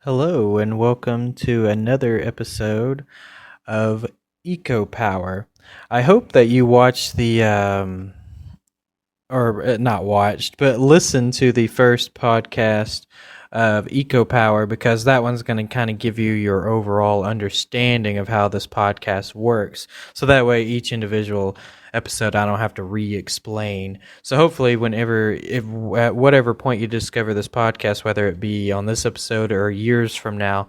Hello, and welcome to another episode of Eco Power. I hope that you watched not watched, but listened to the first podcast of Eco Power because that one's going to kind of give you your overall understanding of how this podcast works. So that way, each individual episode I don't have to re-explain. So hopefully, if at whatever point you discover this podcast, whether it be on this episode or years from now,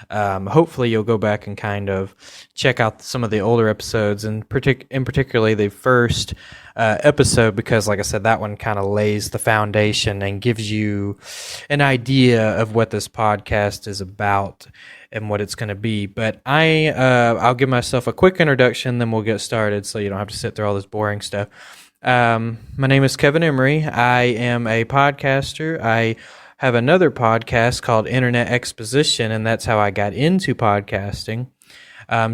hopefully you'll go back and kind of check out some of the older episodes, and in particularly the first episode, because like I said, that one kind of lays the foundation and gives you an idea of what this podcast is about and what it's going to be. But I'll give myself a quick introduction, then we'll get started so you don't have to sit through all this boring stuff. My name is Kevin Emery. I am a podcaster. I have another podcast called Internet Exposition, and that's how I got into podcasting.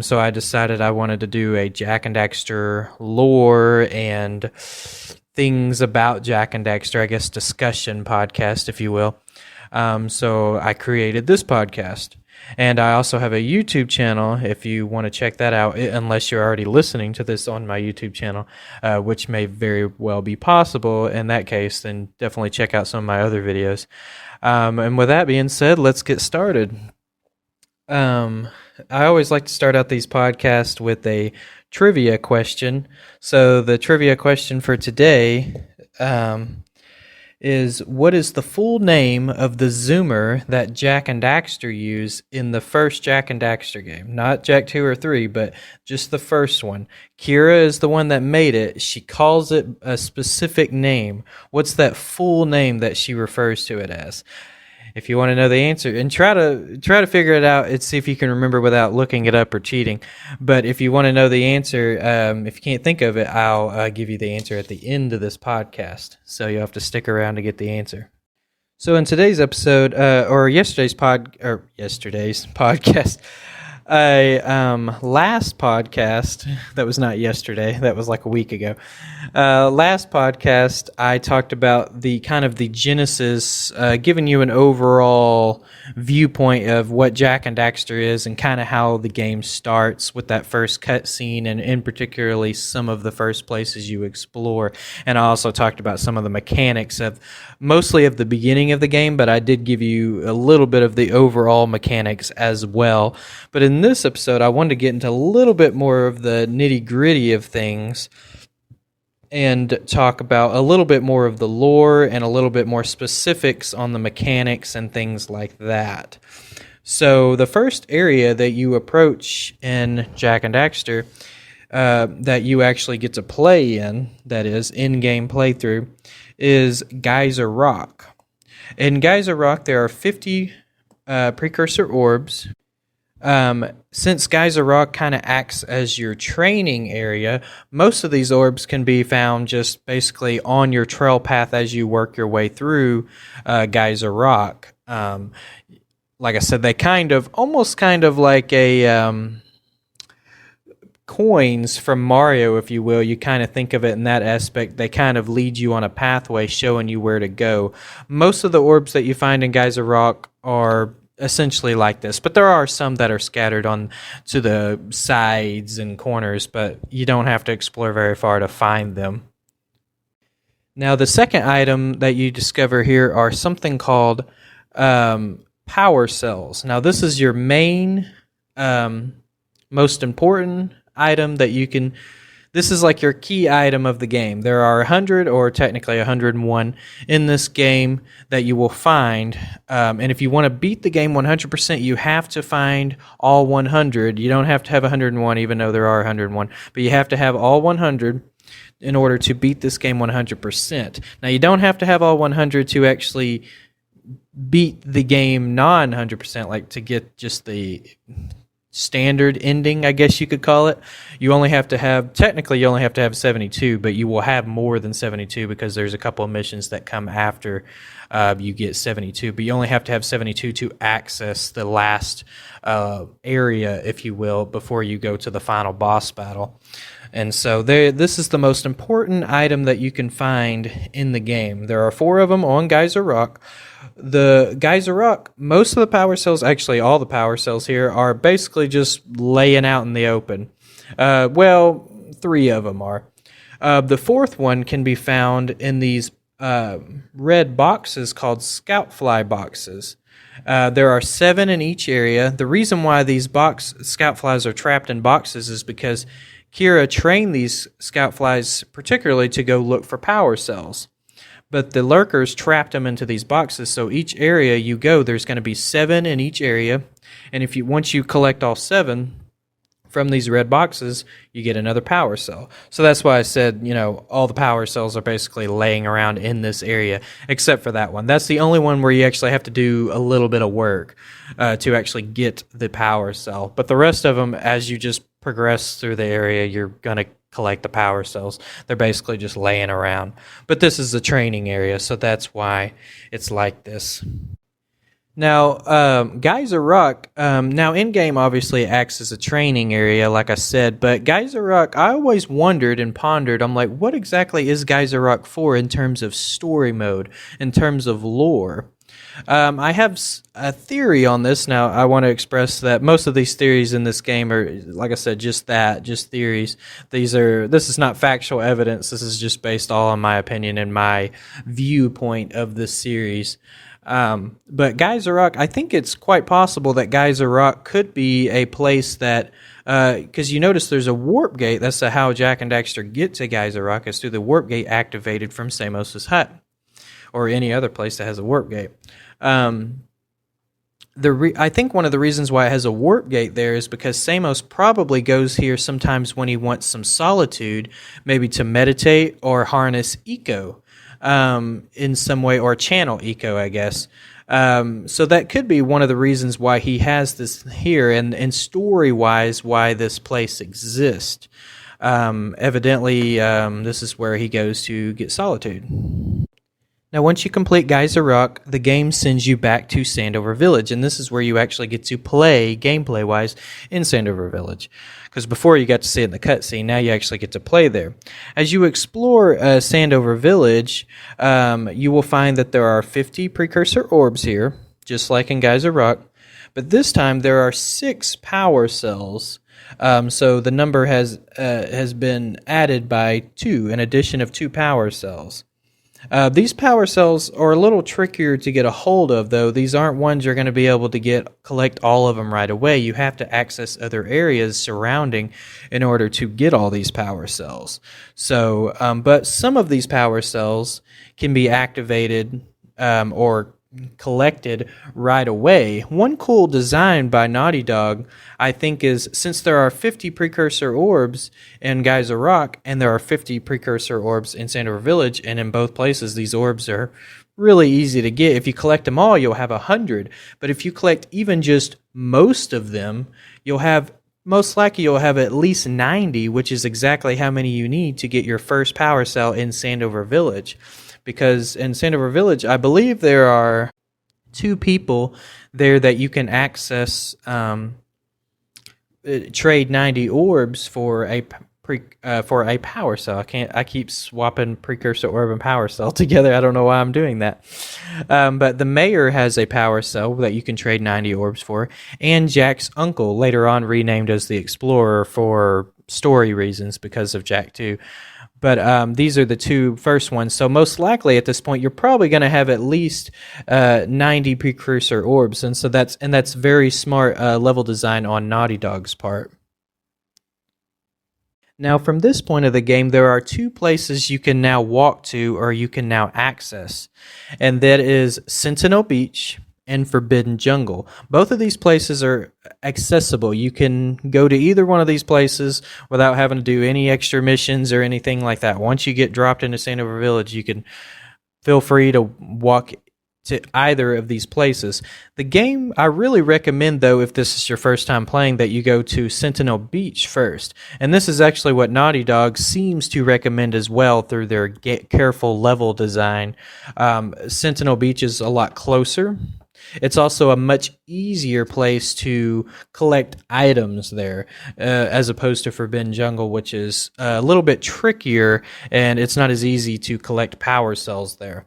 So I decided I wanted to do a Jak and Daxter lore and things about Jak and Daxter, I guess discussion podcast, if you will. So I created this podcast. And I also have a YouTube channel if you want to check that out, unless you're already listening to this on my YouTube channel, which may very well be possible. In that case, then definitely check out some of my other videos. And with that being said, let's get started. I always like to start out these podcasts with a trivia question. So the trivia question for today is, what is the full name of the zoomer that Jak and Daxter use in the first Jak and Daxter game? Not Jak 2 or 3, but just the first one. Kira is the one that made it. She calls it a specific name. What's that full name that she refers to it as? If you want to know the answer, and try to figure it out and see if you can remember without looking it up or cheating. But if you want to know the answer, if you can't think of it, I'll give you the answer at the end of this podcast. So you'll have to stick around to get the answer. So in today's episode, or yesterday's podcast, last podcast, that was not yesterday, that was like a week ago. Last podcast, I talked about the genesis, giving you an overall viewpoint of what Jak and Daxter is and kind of how the game starts with that first cutscene, and in particularly some of the first places you explore. And I also talked about some of the mechanics of mostly of the beginning of the game, but I did give you a little bit of the overall mechanics as well. But in this episode, I wanted to get into a little bit more of the nitty-gritty of things and talk about a little bit more of the lore and a little bit more specifics on the mechanics and things like that. So the first area that you approach in Jak and Daxter that you actually get to play in, that is in-game playthrough, is Geyser Rock. In Geyser Rock, there are 50 precursor orbs. Since Geyser Rock kind of acts as your training area, most of these orbs can be found just basically on your trail path as you work your way through Geyser Rock. Like I said, they almost like a coins from Mario, if you will. You kind of think of it in that aspect. They kind of lead you on a pathway showing you where to go. Most of the orbs that you find in Geyser Rock are essentially like this, but there are some that are scattered on to the sides and corners, but you don't have to explore very far to find them. Now, the second item that you discover here are something called power cells. Now, this is your main, most important item that you can. This is like your key item of the game. There are 100, or technically 101, in this game that you will find. And if you want to beat the game 100%, you have to find all 100. You don't have to have 101, even though there are 101. But you have to have all 100 in order to beat this game 100%. Now, you don't have to have all 100 to actually beat the game non-100%, like to get just the standard ending, I guess you could call it. You only have to have 72, but you will have more than 72 because there's a couple of missions that come after you get 72. But you only have to have 72 to access the last area, if you will, before you go to the final boss battle. And so this is the most important item that you can find in the game. There are 4 of them on Geyser Rock. The Geyser Rock, most of the power cells, actually all the power cells here, are basically just laying out in the open. Well, 3 of them are. The 4th one can be found in these red boxes called scout fly boxes. There are 7 in each area. The reason why these scout flies are trapped in boxes is because Kira trained these scout flies particularly to go look for power cells. But the lurkers trapped them into these boxes, so each area you go, there's going to be 7 in each area. And once you collect all 7 from these red boxes, you get another power cell. So that's why I said, all the power cells are basically laying around in this area, except for that one. That's the only one where you actually have to do a little bit of work to actually get the power cell. But the rest of them, as you just progress through the area, you're going to collect the power cells. They're basically just laying around. But this is the training area, so that's why it's like this. Now, Geyser Rock, now in-game obviously acts as a training area, like I said, but Geyser Rock, I always wondered and pondered, I'm like, what exactly is Geyser Rock for in terms of story mode, in terms of lore? I have a theory on this. Now, I want to express that most of these theories in this game are, like I said, just theories. This is not factual evidence. This is just based all on my opinion and my viewpoint of this series. But Geyser Rock, I think it's quite possible that Geyser Rock could be a place that, because you notice there's a warp gate. That's how Jak and Daxter get to Geyser Rock, is through the warp gate activated from Samos's hut, or any other place that has a warp gate. I think one of the reasons why it has a warp gate there is because Samos probably goes here sometimes when he wants some solitude, maybe to meditate or harness eco in some way, or channel eco, I guess. So that could be one of the reasons why he has this here, and story-wise, why this place exists. Evidently, this is where he goes to get solitude. Now, once you complete Geyser Rock, the game sends you back to Sandover Village, and this is where you actually get to play, gameplay-wise, in Sandover Village. Because before you got to see it in the cutscene, now you actually get to play there. As you explore Sandover Village, you will find that there are 50 precursor orbs here, just like in Geyser Rock, but this time there are 6 power cells. So the number has been added by 2, an addition of 2 power cells. These power cells are a little trickier to get a hold of, though. These aren't ones you're going to be able to collect all of them right away. You have to access other areas surrounding in order to get all these power cells. So, but some of these power cells can be activated or collected right away. One cool design by Naughty Dog, I think, is since there are 50 precursor orbs in Geyser Rock and there are 50 precursor orbs in Sandover Village, and in both places these orbs are really easy to get. If you collect them all, you'll have 100, but if you collect even just most of them, most likely you'll have at least 90, which is exactly how many you need to get your first power cell in Sandover Village. Because in Sandover Village, I believe there are 2 people there that you can access, trade 90 orbs for a power cell. I keep swapping precursor orb and power cell together. I don't know why I'm doing that. But the mayor has a power cell that you can trade 90 orbs for, and Jack's uncle, later on renamed as the Explorer for story reasons because of Jak 2. But these are the 2 first ones. So most likely at this point, you're probably going to have at least 90 precursor orbs, and so that's very smart level design on Naughty Dog's part. Now, from this point of the game, there are 2 places you can now walk to, or you can now access, and that is Sentinel Beach and Forbidden Jungle. Both of these places are accessible. You can go to either one of these places without having to do any extra missions or anything like that. Once you get dropped into Sandover Village, you can feel free to walk to either of these places. The game, I really recommend, though, if this is your first time playing, that you go to Sentinel Beach first. And this is actually what Naughty Dog seems to recommend as well through their careful level design. Sentinel Beach is a lot closer. It's also a much easier place to collect items there, as opposed to Forbidden Jungle, which is a little bit trickier, and it's not as easy to collect power cells there.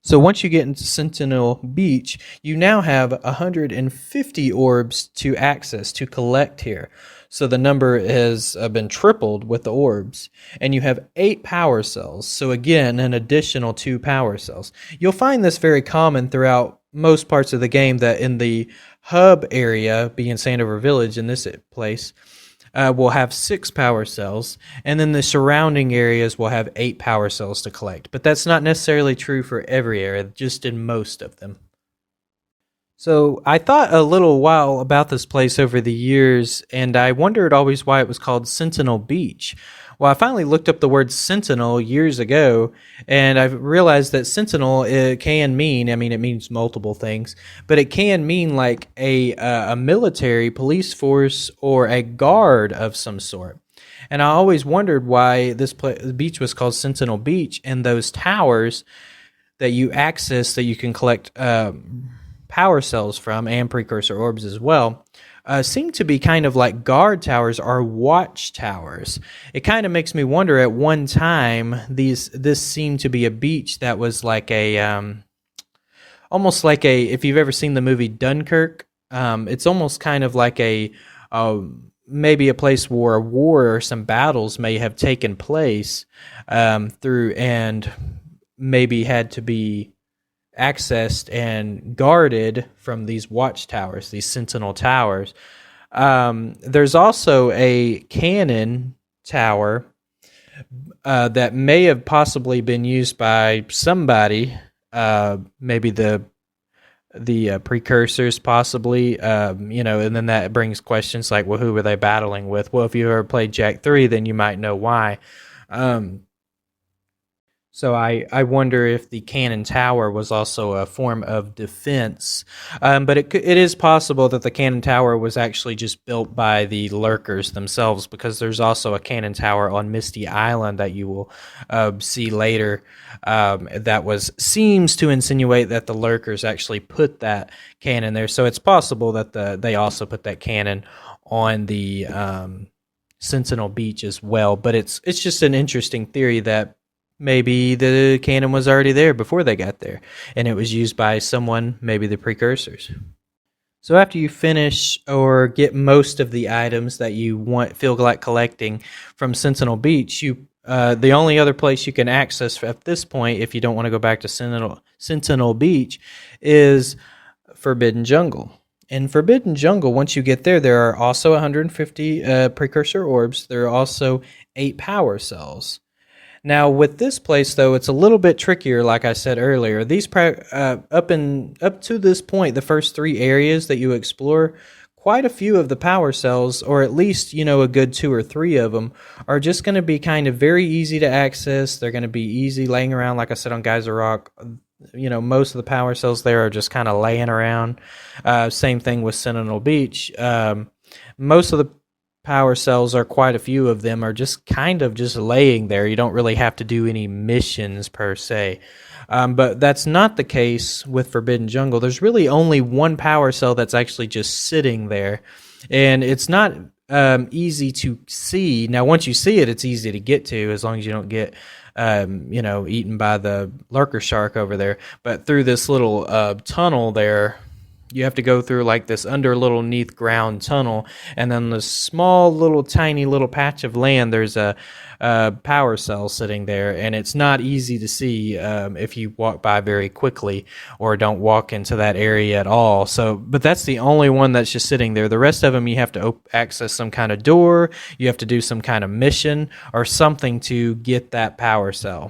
So once you get into Sentinel Beach, you now have 150 orbs to access, to collect here. So the number has been tripled with the orbs. And you have 8 power cells. So again, an additional 2 power cells. You'll find this very common throughout most parts of the game, that in the hub area, being Sandover Village in this place, will have 6 power cells, and then the surrounding areas will have 8 power cells to collect. But that's not necessarily true for every area, just in most of them. So I thought a little while about this place over the years, and I wondered always why it was called Sentinel Beach. Well, I finally looked up the word sentinel years ago, and I realized that sentinel, it can mean, it means multiple things, but it can mean like a military police force or a guard of some sort. And I always wondered why this beach was called Sentinel Beach, and those towers that you access that you can collect power cells from, and precursor orbs as well, seem to be kind of like guard towers or watch towers. It kind of makes me wonder, at one time, this seemed to be a beach that was like a, almost like a, if you've ever seen the movie Dunkirk, it's almost kind of like a, maybe a place where a war or some battles may have taken place through, and maybe had to be accessed and guarded from these watchtowers, these sentinel towers. There's also a cannon tower that may have possibly been used by somebody, maybe the precursors, possibly, and then that brings questions like, well, who were they battling with? Well, if you ever played Jak 3, then you might know why. So I wonder if the cannon tower was also a form of defense. But it is possible that the cannon tower was actually just built by the lurkers themselves, because there's also a cannon tower on Misty Island that you will see later that seems to insinuate that the lurkers actually put that cannon there. So it's possible that they also put that cannon on the Sentinel Beach as well. But it's just an interesting theory that maybe the cannon was already there before they got there, and it was used by someone, maybe the precursors. So after you finish or get most of the items that you feel like collecting from Sentinel Beach, the only other place you can access at this point, if you don't want to go back to Sentinel Beach, is Forbidden Jungle. In Forbidden Jungle, once you get there, there are also 150 precursor orbs. There are also 8 power cells. Now, with this place, though, it's a little bit trickier, like I said earlier. These up to this point, the first 3 areas that you explore, quite a few of the power cells, or at least, a good 2 or 3 of them, are just going to be kind of very easy to access. They're going to be easy laying around, like I said, on Geyser Rock. Most of the power cells there are just kind of laying around. Same thing with Sentinel Beach. Most of the power cells, are quite a few of them, are just kind of just laying there. You don't really have to do any missions per se. But that's not the case with Forbidden Jungle. There's really only one power cell that's actually just sitting there, and it's not easy to see. Now, once you see it, it's easy to get to, as long as you don't get eaten by the lurker shark over there. But through this little tunnel there, you have to go through like this underneath ground tunnel, and then this small little tiny little patch of land, there's a power cell sitting there, and it's not easy to see if you walk by very quickly or don't walk into that area at all. But that's the only one that's just sitting there. The rest of them, you have to access some kind of door, you have to do some kind of mission or something to get that power cell.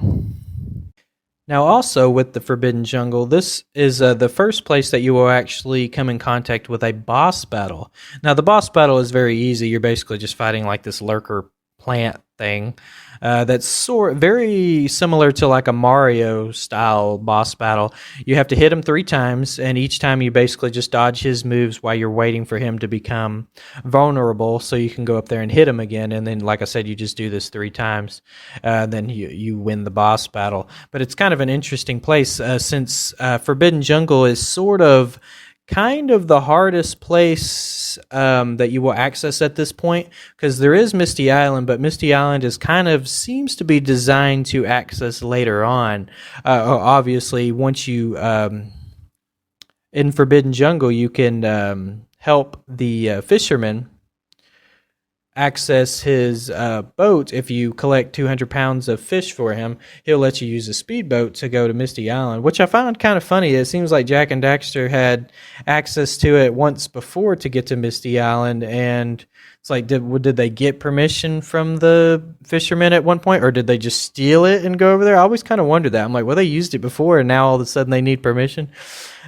Now, also with the Forbidden Jungle, this is the first place that you will actually come in contact with a boss battle. Now, the boss battle is very easy. You're basically just fighting like this lurker plant thing. That's very similar to like a Mario style boss battle. You have to hit him 3 times, and each time you basically just dodge his moves while you're waiting for him to become vulnerable, so you can go up there and hit him again. And then, like I said, you just do this 3 times, then you win the boss battle. But it's kind of an interesting place since Forbidden Jungle is kind of the hardest place that you will access at this point, because there is Misty Island, but Misty Island seems to be designed to access later on. Obviously, once you in Forbidden Jungle, you can help the fisherman access his boat. If you collect 200 pounds of fish for him, he'll let you use a speedboat to go to Misty Island, which I found kind of funny. It seems like Jak and Daxter had access to it once before to get to Misty Island, and it's like, did they get permission from the fishermen at one point, or did they just steal it and go over there? I always kind of wondered that. I'm like, well, they used it before, and now all of a sudden they need permission.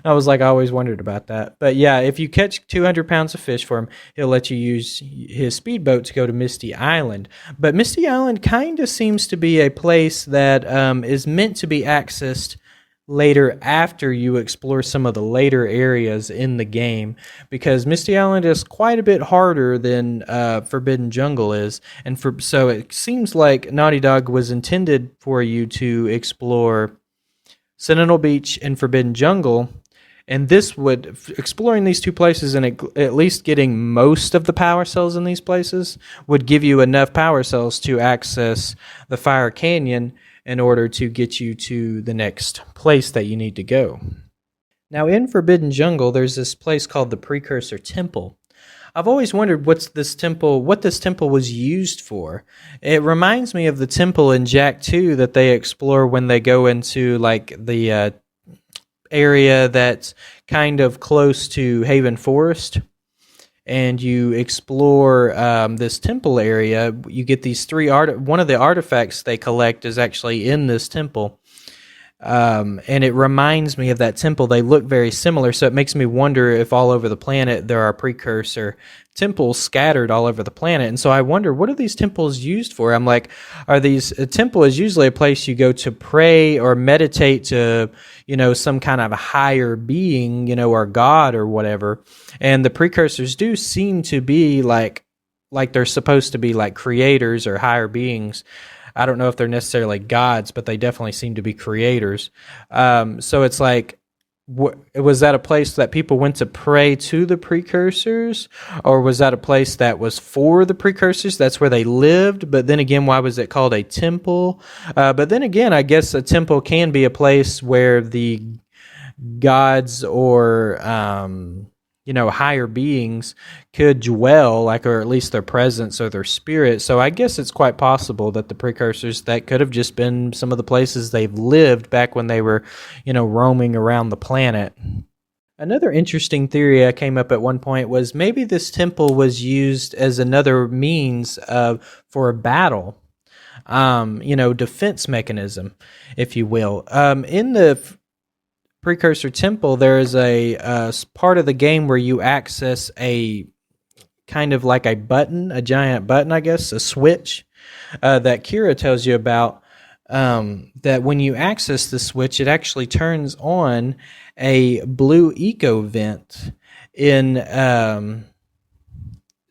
I was like, I always wondered about that. But yeah, if you catch 200 pounds of fish for him, he'll let you use his speedboat to go to Misty Island. But Misty Island kind of seems to be a place that is meant to be accessed later after you explore some of the later areas in the game, because Misty Island is quite a bit harder than Forbidden Jungle is. And so it seems like Naughty Dog was intended for you to explore Sentinel Beach and Forbidden Jungle. And exploring these 2 places and at least getting most of the power cells in these places would give you enough power cells to access the Fire Canyon in order to get you to the next place that you need to go. Now, in Forbidden Jungle, there's this place called the Precursor Temple. I've always wondered what this temple was used for. It reminds me of the temple in Jak 2 that they explore when they go into like the area that's kind of close to Haven Forest, and you explore this temple area. You get these 3 one of the artifacts they collect is actually in this temple, and it reminds me of that temple. They look very similar, so it makes me wonder if all over the planet there are precursor temples scattered all over the planet. And so I wonder, what are these temples used for? I'm like, a temple is usually a place you go to pray or meditate to, some kind of a higher being, or God or whatever. And the precursors do seem to be like they're supposed to be like creators or higher beings. I don't know if they're necessarily gods, but they definitely seem to be creators. So it's like, was that a place that people went to pray to the precursors, or was that a place that was for the precursors? That's where they lived. But then again, why was it called a temple? But then again, I guess a temple can be a place where the gods or higher beings could dwell, or at least their presence or their spirit. So I guess it's quite possible that the precursors, that could have just been some of the places they've lived back when they were, roaming around the planet. Another interesting theory I came up at one point was maybe this temple was used as another means for a battle, defense mechanism, if you will. In the Precursor Temple, there is a part of the game where you access a kind of like a giant button, I guess, a switch that Kira tells you about, that when you access the switch, it actually turns on a blue eco vent in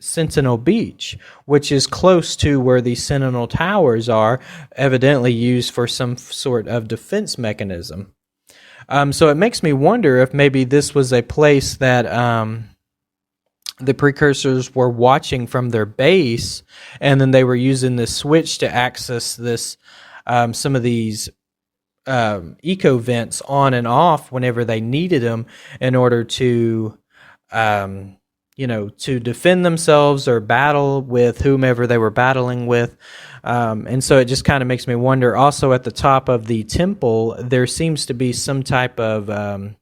Sentinel Beach, which is close to where the Sentinel Towers are, evidently used for some sort of defense mechanism. So it makes me wonder if maybe this was a place that the precursors were watching from their base, and then they were using this switch to access this some of these eco vents on and off whenever they needed them in order to to defend themselves or battle with whomever they were battling with. And so it just kind of makes me wonder. Also, at the top of the temple, there seems to be some type of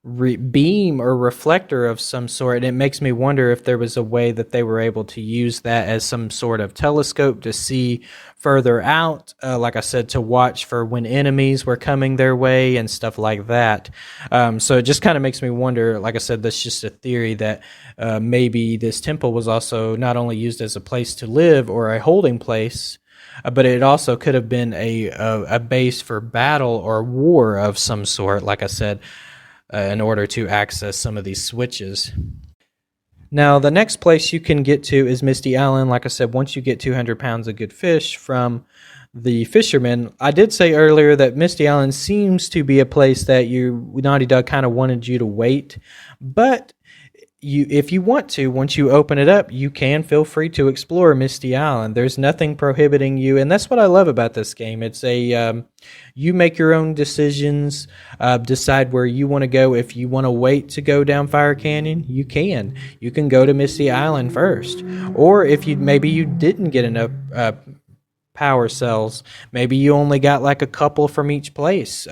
beam or reflector of some sort, and it makes me wonder if there was a way that they were able to use that as some sort of telescope to see further out, like I said, to watch for when enemies were coming their way and stuff like that. So it just kind of makes me wonder, like I said, that's just a theory that maybe this temple was also not only used as a place to live or a holding place, but it also could have been a base for battle or war of some sort, like I said, in order to access some of these switches. Now, the next place you can get to is Misty Island. Like I said, once you get 200 pounds of good fish from the fishermen. I did say earlier that Misty Island seems to be a place that Naughty Dog kind of wanted you to wait, but if you want to, once you open it up, you can feel free to explore Misty Island. There's nothing prohibiting you, and that's what I love about this game. It's you make your own decisions, decide where you want to go. If you want to wait to go down Fire Canyon, you can. You can go to Misty Island first, or if maybe you didn't get enough power cells, maybe you only got like a couple from each place.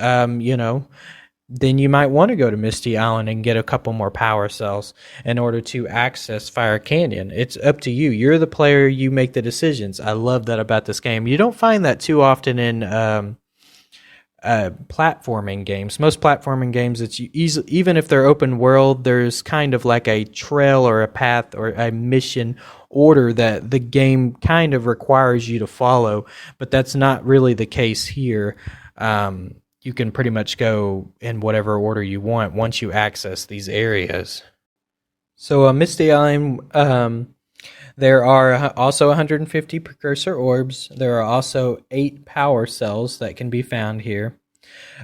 Then you might want to go to Misty Island and get a couple more power cells in order to access Fire Canyon. It's up to you. You're the player. You make the decisions. I love that about this game. You don't find that too often in platforming games. Most platforming games, it's even if they're open world, there's kind of like a trail or a path or a mission order that the game kind of requires you to follow, but that's not really the case here. You can pretty much go in whatever order you want once you access these areas. So Misty Island, there are also 150 precursor orbs. There are also 8 power cells that can be found here.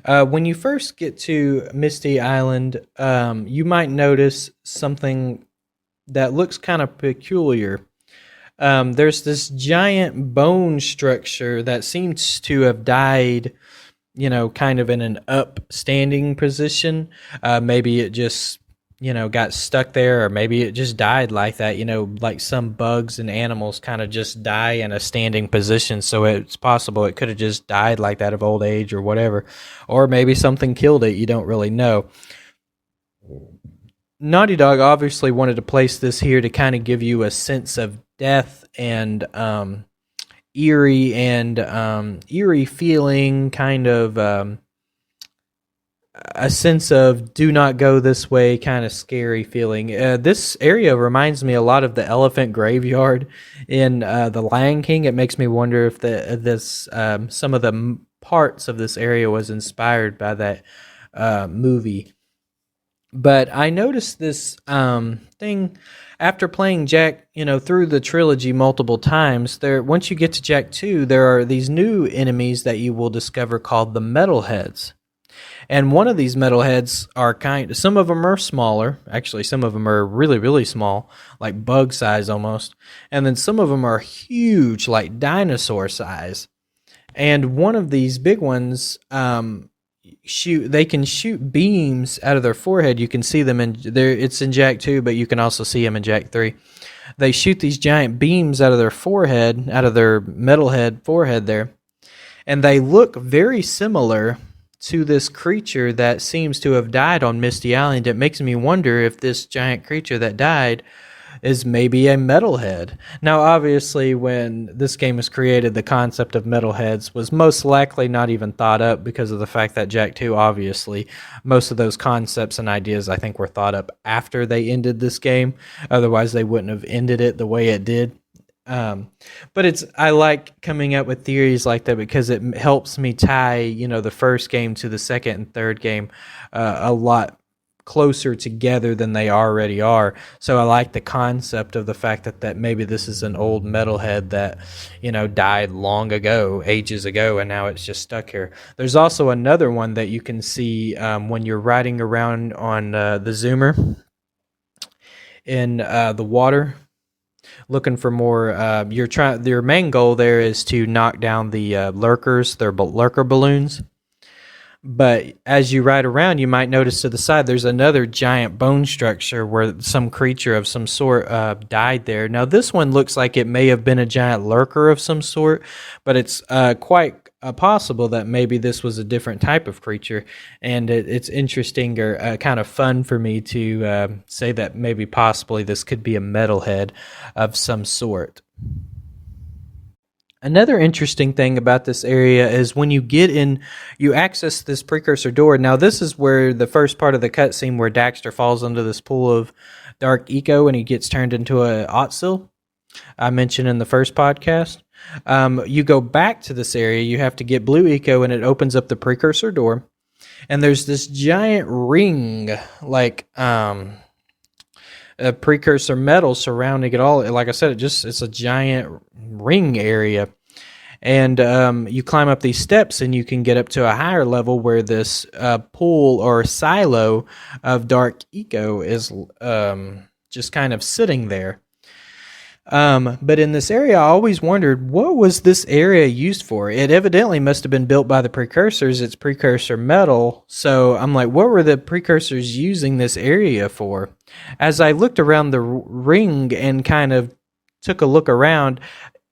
When you first get to Misty Island, you might notice something that looks kind of peculiar. There's this giant bone structure that seems to have died, kind of in an upstanding position. Maybe it just, got stuck there, or maybe it just died like that, like some bugs and animals kind of just die in a standing position. So it's possible it could have just died like that of old age or whatever. Or maybe something killed it. You don't really know. Naughty Dog obviously wanted to place this here to kind of give you a sense of death and eerie feeling, kind of a sense of do not go this way, kind of scary feeling. This area reminds me a lot of the elephant graveyard in The Lion King. It makes me wonder if some of the parts of this area was inspired by that movie. But I noticed this thing after playing Jak, through the trilogy multiple times. Once you get to Jak 2, there are these new enemies that you will discover called the Metalheads. And one of these Metalheads are some of them are smaller. Actually, some of them are really, really small, like bug size almost. And then some of them are huge, like dinosaur size. And one of these big ones, they can shoot beams out of their forehead. You can see them it's in Jak 2, but you can also see them in Jak 3. They shoot these giant beams out of their forehead, out of their metalhead forehead there, and they look very similar to this creature that seems to have died on Misty Island. It makes me wonder if this giant creature that died is maybe a metalhead. Now, obviously, when this game was created, the concept of metalheads was most likely not even thought up because of the fact that Jak 2, obviously, most of those concepts and ideas, I think, were thought up after they ended this game. Otherwise, they wouldn't have ended it the way it did. But I like coming up with theories like that because it helps me tie, the first game to the second and third game a lot closer together than they already are. So I like the concept of the fact that maybe this is an old metalhead that, died long ago, ages ago, and now it's just stuck here. There's also another one that you can see when you're riding around on the Zoomer in the water, looking for more. Your main goal there is to knock down the lurkers. They're lurker balloons. But as you ride around, you might notice to the side there's another giant bone structure where some creature of some sort died there. Now, this one looks like it may have been a giant lurker of some sort, but it's quite possible that maybe this was a different type of creature, and it's interesting or kind of fun for me to say that maybe possibly this could be a metalhead of some sort. Another interesting thing about this area is when you get in, you access this precursor door. Now, this is where the first part of the cutscene where Daxter falls into this pool of dark eco and he gets turned into a Otsil I mentioned in the first podcast. You go back to this area, you have to get blue eco, and it opens up the precursor door. And there's this giant ring, like a precursor metal surrounding it all. Like I said, it's a giant ring area. And you climb up these steps, and you can get up to a higher level where this pool or silo of dark eco is just kind of sitting there. But in this area, I always wondered, what was this area used for? It evidently must have been built by the precursors. It's precursor metal. So I'm like, what were the precursors using this area for? As I looked around the ring and kind of took a look around,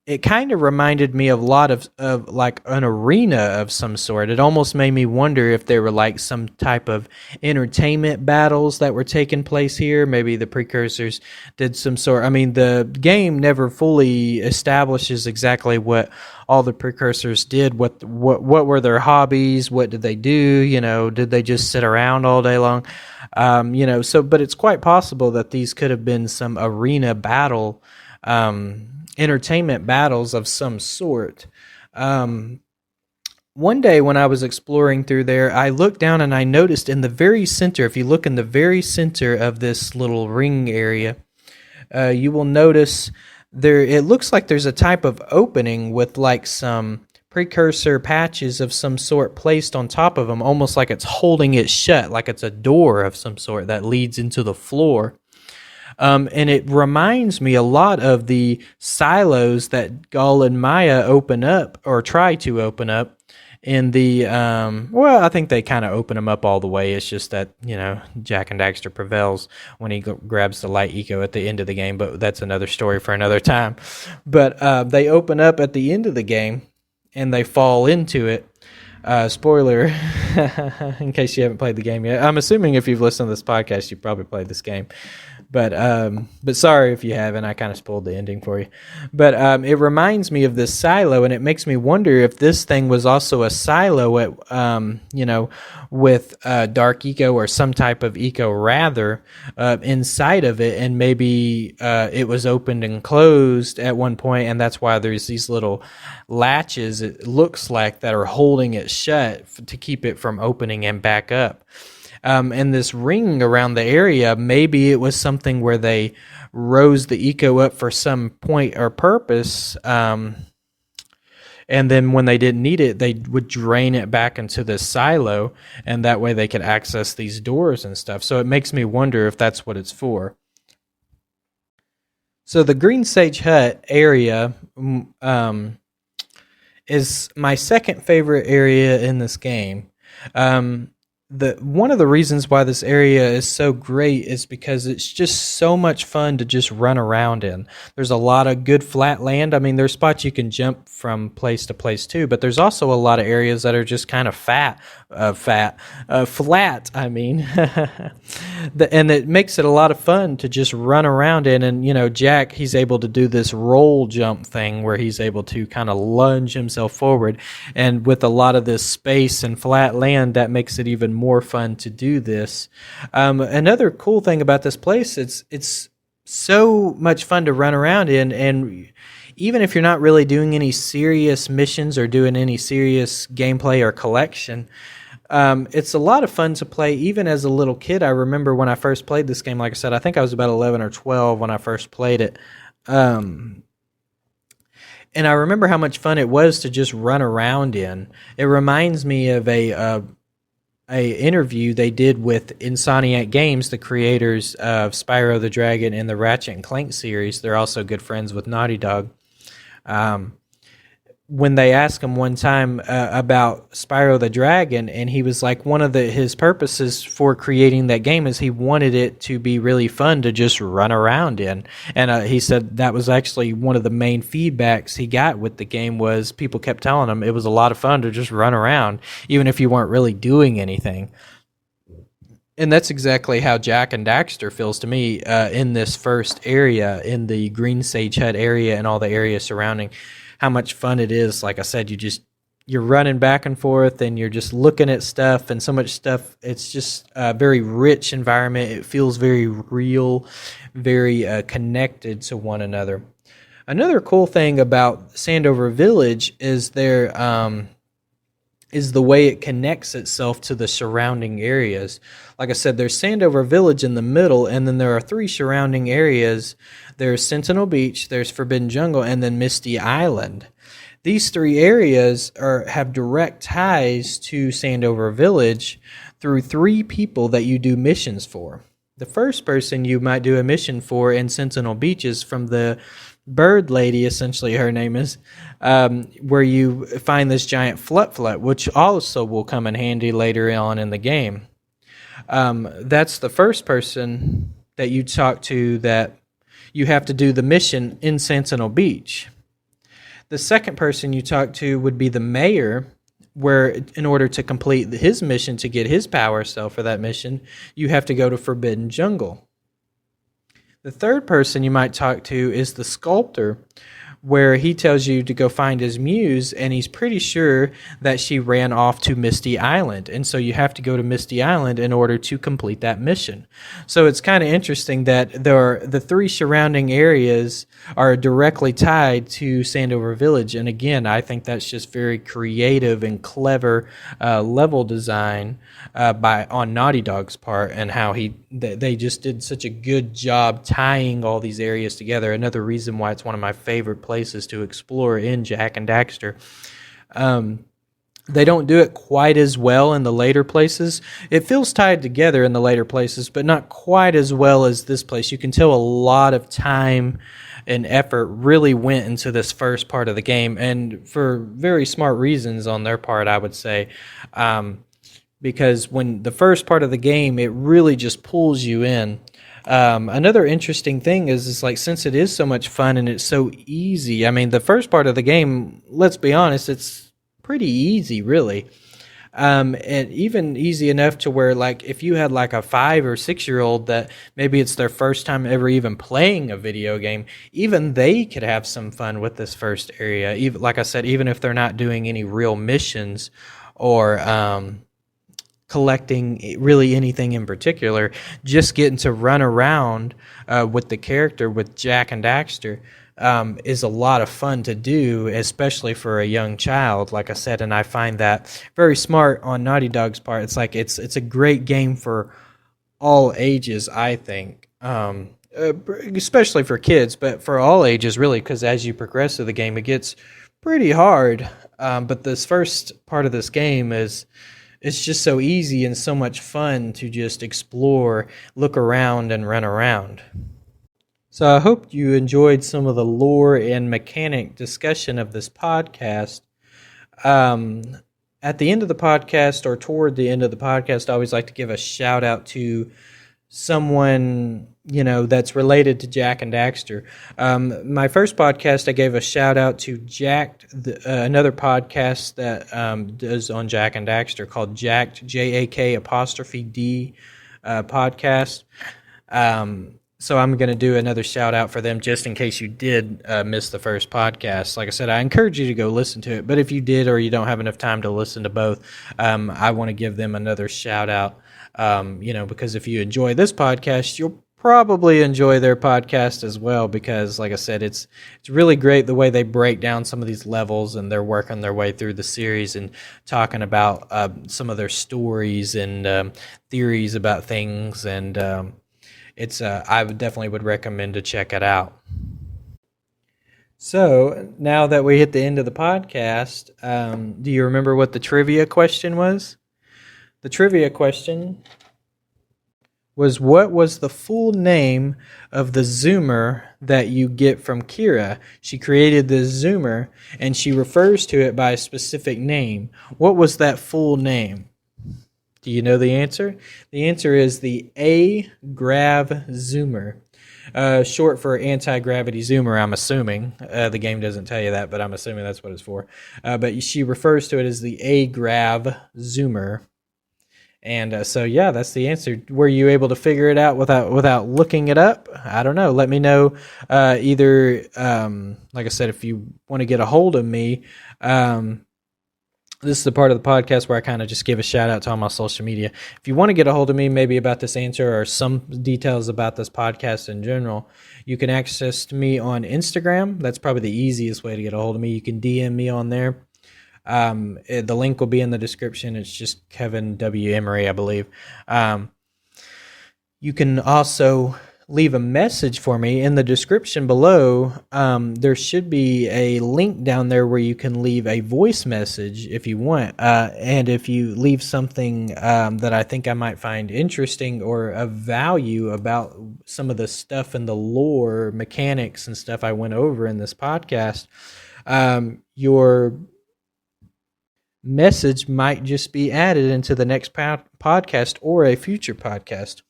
it kind of reminded me of a lot of like an arena of some sort. It almost made me wonder if there were like some type of entertainment battles that were taking place here. Maybe the precursors did some sort. I mean, the game never fully establishes exactly what all the precursors did. What were their hobbies? What did they do? You know, did they just sit around all day long? You know, so but it's quite possible that these could have been some arena battle. Entertainment battles of some sort. One day when I was exploring through there, I looked down and I noticed in the very center, if you look in the very center of this little ring area, you will notice there, it looks like there's a type of opening with like some precursor patches of some sort placed on top of them, almost like it's holding it shut, like it's a door of some sort that leads into the floor. And it reminds me a lot of the silos that Gull and Maya open up or try to open up in the, well, I think they kind of open them up all the way. It's just that, you know, Jak and Daxter prevails when he grabs the light eco at the end of the game, but that's another story for another time. But they open up at the end of the game and they fall into it. Spoiler, in case you haven't played the game yet. I'm assuming if you've listened to this podcast, you probably played this game. But sorry if you haven't. I kind of spoiled the ending for you. But it reminds me of this silo, and it makes me wonder if this thing was also a silo at, you know, with dark eco or some type of eco rather inside of it, and maybe it was opened and closed at one point, and that's why there's these little latches, it looks like, that are holding it shut to keep it from opening and back up. And this ring around the area, maybe it was something where they rose the eco up for some point or purpose, and then when they didn't need it, they would drain it back into this silo, and that way they could access these doors and stuff. So it makes me wonder if that's what it's for. So the Green Sage Hut area is my second favorite area in this game. One of the reasons why this area is so great is because it's just so much fun to just run around in. There's a lot of good flat land. I mean, there's spots you can jump from place to place too, but there's also a lot of areas that are just kind of flat. I mean, and it makes it a lot of fun to just run around in. And you know, Jak, he's able to do this roll jump thing where he's able to kind of lunge himself forward, and with a lot of this space and flat land, that makes it even more fun to do this. Another cool thing about this place, it's so much fun to run around in, and even if you're not really doing any serious missions or doing any serious gameplay or collection, it's a lot of fun to play even as a little kid. I remember when I first played this game, like I said, I think I was about 11 or 12 when I first played it. And I remember how much fun it was to just run around in. It reminds me of a interview they did with Insomniac Games, the creators of Spyro the Dragon and the Ratchet and Clank series. They're also good friends with Naughty Dog. when they asked him one time about Spyro the Dragon, and he was like, one of his purposes for creating that game is he wanted it to be really fun to just run around in. And he said that was actually one of the main feedbacks he got with the game, was people kept telling him it was a lot of fun to just run around, even if you weren't really doing anything. And that's exactly how Jak and Daxter feels to me in this first area, in the Green Sage Hut area and all the areas surrounding. How much fun it is. Like I said, you're running back and forth and you're just looking at stuff, and so much stuff. It's just a very rich environment. It feels very real, very connected to one another. Another cool thing about Sandover Village is is the way it connects itself to the surrounding areas. Like I said, there's Sandover Village in the middle, and then there are 3 surrounding areas. There's Sentinel Beach, there's Forbidden Jungle, and then Misty Island. These 3 areas have direct ties to Sandover Village through 3 people that you do missions for. The first person you might do a mission for in Sentinel Beach is from the bird lady, essentially her name is, where you find this giant flut, which also will come in handy later on in the game. That's the first person that you talk to that you have to do the mission in Sentinel Beach. The second person you talk to would be the mayor, where in order to complete his mission to get his power cell for that mission, you have to go to Forbidden Jungle. The third person you might talk to is the sculptor, where he tells you to go find his muse, and he's pretty sure that she ran off to Misty Island, and so you have to go to Misty Island in order to complete that mission. So it's kind of interesting that the 3 surrounding areas are directly tied to Sandover Village, and again, I think that's just very creative and clever level design on Naughty Dog's part, and how they just did such a good job tying all these areas together. Another reason why it's one of my favorite places to explore in Jak and Daxter. They don't do it quite as well in the later places. It feels tied together in the later places, but not quite as well as this place. You can tell a lot of time and effort really went into this first part of the game, and for very smart reasons on their part, I would say. Because when the first part of the game, it really just pulls you in. Another interesting thing is like, since it is so much fun and it's so easy, I mean, the first part of the game, let's be honest, it's pretty easy, really. And even easy enough to where, like, if you had like a 5 or 6-year-old that maybe it's their first time ever even playing a video game, even they could have some fun with this first area. Even, like I said, even if they're not doing any real missions or collecting really anything in particular, just getting to run around with the character, with Jak and Daxter, is a lot of fun to do, especially for a young child, like I said, and I find that very smart on Naughty Dog's part. It's like it's a great game for all ages, I think, especially for kids, but for all ages, really, because as you progress through the game, it gets pretty hard, but this first part of this game it's just so easy and so much fun to just explore, look around, and run around. So I hope you enjoyed some of the lore and mechanic discussion of this podcast. At the end of the podcast, or toward the end of the podcast, I always like to give a shout out to someone, that's related to Jak and Daxter. My first podcast, I gave a shout out to Jak, another podcast that does on Jak and Daxter called Jak, JAK apostrophe D podcast. So I'm going to do another shout out for them just in case you did miss the first podcast. Like I said, I encourage you to go listen to it, but if you did or you don't have enough time to listen to both, I want to give them another shout out. Because if you enjoy this podcast, you'll probably enjoy their podcast as well, because like I said, it's really great the way they break down some of these levels, and they're working their way through the series and talking about some of their stories and theories about things, and I definitely would recommend to check it out. So now that we hit the end of the podcast, do you remember what the trivia question was? The trivia question was what was the full name of the Zoomer that you get from Kira? She created the Zoomer, and she refers to it by a specific name. What was that full name? Do you know the answer? The answer is the A-Grav Zoomer. Short for anti-gravity zoomer, I'm assuming. The game doesn't tell you that, but I'm assuming that's what it's for. But she refers to it as the A-Grav Zoomer. And so, yeah, that's the answer. Were you able to figure it out without looking it up? I don't know. Let me know either, like I said, if you want to get a hold of me, this is the part of the podcast where I kind of just give a shout out to all my social media. If you want to get a hold of me, maybe about this answer or some details about this podcast in general, you can access me on Instagram. That's probably the easiest way to get a hold of me. You can DM me on there. The link will be in the description. It's just Kevin W. Emery, I believe. You can also leave a message for me in the description below. There should be a link down there where you can leave a voice message if you want. And if you leave something that I think I might find interesting or of value about some of the stuff in the lore, mechanics, and stuff I went over in this podcast, your message might just be added into the next podcast or a future podcast.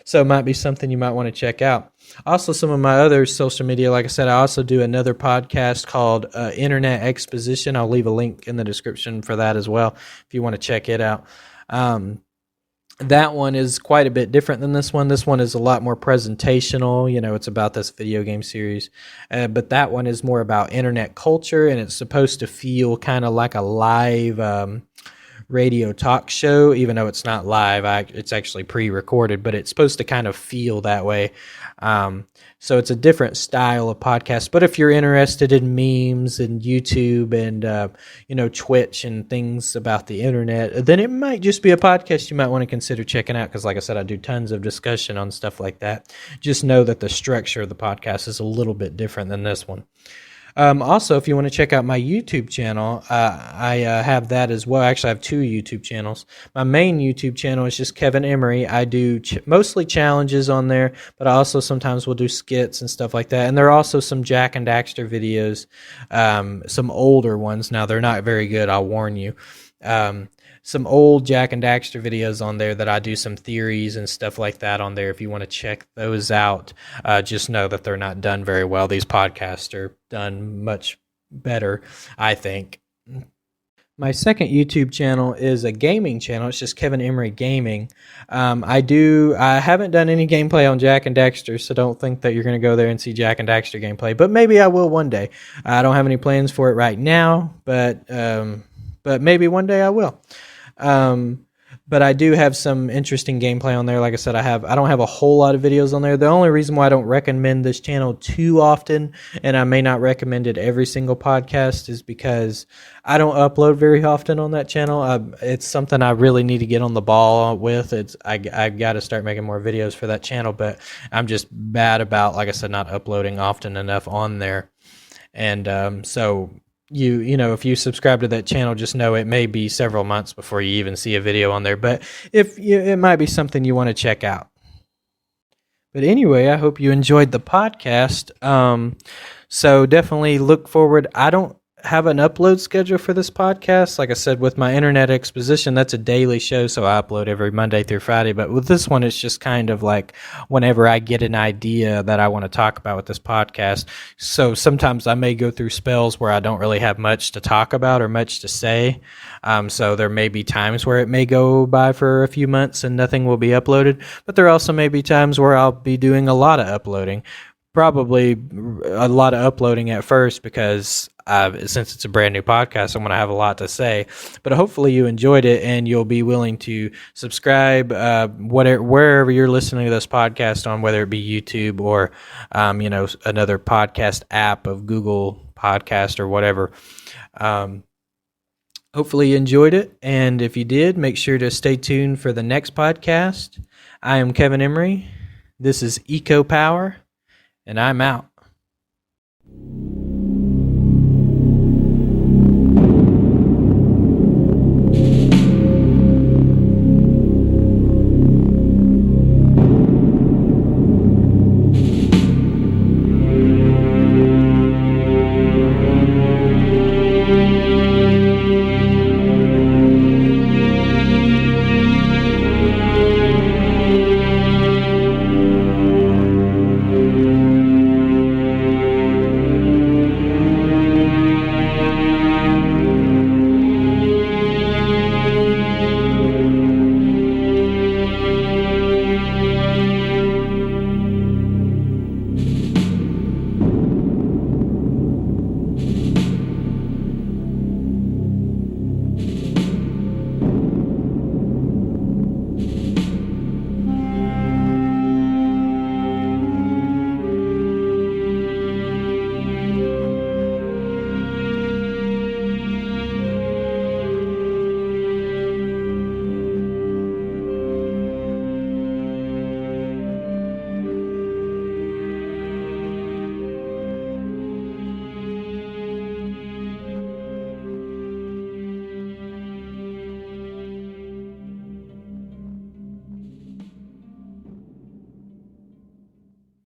So it might be something you might want to check out. Also, some of my other social media, like I said, I also do another podcast called Internet Exposition. I'll leave a link in the description for that as well if you want to check it out. That one is quite a bit different than this one. This one is a lot more presentational. It's about this video game series. But that one is more about internet culture, and it's supposed to feel kind of like a live radio talk show, even though it's not live. It's actually pre-recorded, but it's supposed to kind of feel that way. So it's a different style of podcast. But if you're interested in memes and YouTube and Twitch and things about the internet, then it might just be a podcast you might want to consider checking out. Because like I said, I do tons of discussion on stuff like that. Just know that the structure of the podcast is a little bit different than this one. Also, if you want to check out my YouTube channel, I have that as well. Actually, I have two YouTube channels. My main YouTube channel is just Kevin Emery. I do mostly challenges on there, but I also sometimes will do skits and stuff like that. And there are also some Jak and Daxter videos, some older ones. Now, they're not very good, I'll warn you. Some old Jak and Daxter videos on there that I do some theories and stuff like that on there. If you want to check those out, just know that they're not done very well. These podcasts are done much better, I think. My second YouTube channel is a gaming channel. It's just Kevin Emery Gaming. I haven't done any gameplay on Jak and Daxter, so don't think that you're going to go there and see Jak and Daxter gameplay, but maybe I will one day. I don't have any plans for it right now, but maybe one day I will. But I do have some interesting gameplay on there. Like I said, I don't have a whole lot of videos on there. The only reason why I don't recommend this channel too often, and I may not recommend it every single podcast, is because I don't upload very often on that channel. It's something I really need to get on the ball with. I've got to start making more videos for that channel, but I'm just bad about, like I said, not uploading often enough on there. And so if you subscribe to that channel, just know it may be several months before you even see a video on there. But it might be something you want to check out. But anyway, I hope you enjoyed the podcast. So definitely look forward. I don't have an upload schedule for this podcast. Like I said, with my Internet Exposition, that's a daily show, so I upload every Monday through Friday. But with this one, it's just kind of like whenever I get an idea that I want to talk about with this podcast. So sometimes I may go through spells where I don't really have much to talk about or much to say. So there may be times where it may go by for a few months and nothing will be uploaded. But there also may be times where I'll be doing a lot of uploading. Probably a lot of uploading at first because since it's a brand new podcast, I'm going to have a lot to say. But hopefully you enjoyed it and you'll be willing to subscribe wherever you're listening to this podcast on, whether it be YouTube or another podcast app of Google Podcast or whatever. Hopefully you enjoyed it, and if you did, make sure to stay tuned for the next podcast. I am Kevin Emery. This is Eco Power. And I'm out.